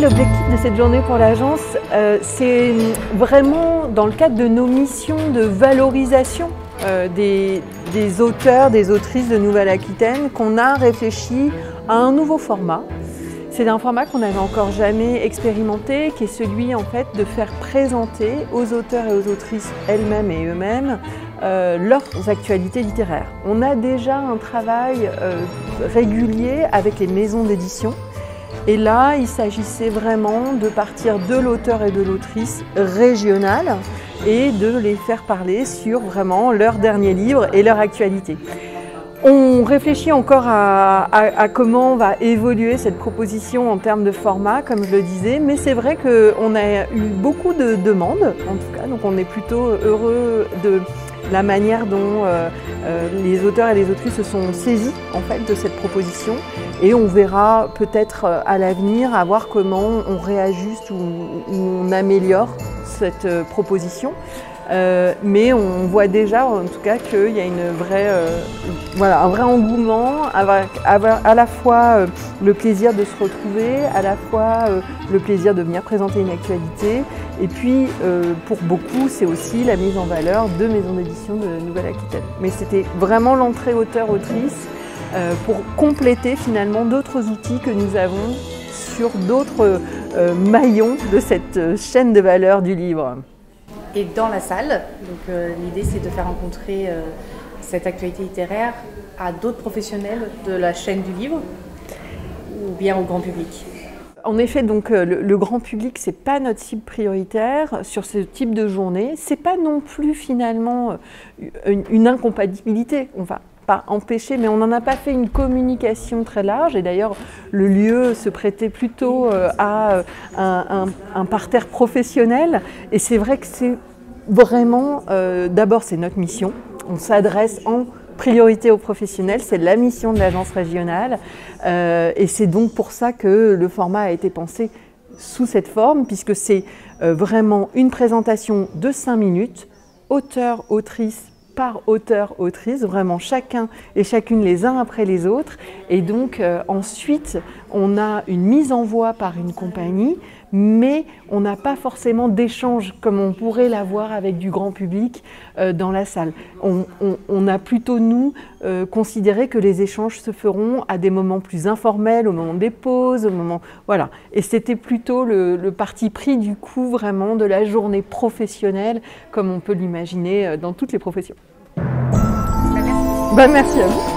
l'objectif de cette journée pour l'agence, c'est vraiment dans le cadre de nos missions de valorisation des auteurs, des autrices de Nouvelle-Aquitaine qu'on a réfléchi à un nouveau format. C'est un format qu'on n'avait encore jamais expérimenté, qui est celui en fait de faire présenter aux auteurs et aux autrices elles-mêmes et eux-mêmes leurs actualités littéraires. On a déjà un travail régulier avec les maisons d'édition. Et là, il s'agissait vraiment de partir de l'auteur et de l'autrice régionale et de les faire parler sur vraiment leur dernier livre et leur actualité. On réfléchit encore à comment va évoluer cette proposition en termes de format, comme je le disais, mais c'est vrai qu'on a eu beaucoup de demandes, en tout cas, donc on est plutôt heureux de la manière dont les auteurs et les autrices se sont saisis en fait, de cette proposition, et on verra peut-être à l'avenir à voir comment on réajuste ou on améliore cette proposition. Mais on voit déjà en tout cas qu'il y a une vraie, un vrai engouement, avec à la fois le plaisir de se retrouver, à la fois le plaisir de venir présenter une actualité, et puis pour beaucoup c'est aussi la mise en valeur de maisons d'édition de Nouvelle-Aquitaine. Mais c'était vraiment l'entrée auteur-autrice pour compléter finalement d'autres outils que nous avons sur d'autres maillons de cette chaîne de valeur du livre. Et dans la salle, l'idée c'est de faire rencontrer cette actualité littéraire à d'autres professionnels de la chaîne du livre ou bien au grand public. En effet, donc le grand public, c'est pas notre cible prioritaire sur ce type de journée. C'est pas non plus finalement une incompatibilité. On va pas empêcher, mais on n'en a pas fait une communication très large. Et d'ailleurs, le lieu se prêtait plutôt à un parterre professionnel. Et c'est vrai que c'est vraiment, d'abord, c'est notre mission. On s'adresse en priorité aux professionnels, c'est la mission de l'agence régionale. Et c'est donc pour ça que le format a été pensé sous cette forme, puisque c'est vraiment une présentation de 5 minutes, auteur, autrice, par auteur, autrice, vraiment chacun et chacune les uns après les autres. Et donc ensuite, on a une mise en voix par une compagnie, mais on n'a pas forcément d'échange comme on pourrait l'avoir avec du grand public dans la salle. On a plutôt, nous, considéré que les échanges se feront à des moments plus informels, au moment des pauses, au moment... Voilà. Et c'était plutôt le parti pris du coup vraiment de la journée professionnelle, comme on peut l'imaginer dans toutes les professions. Merci. Merci à vous.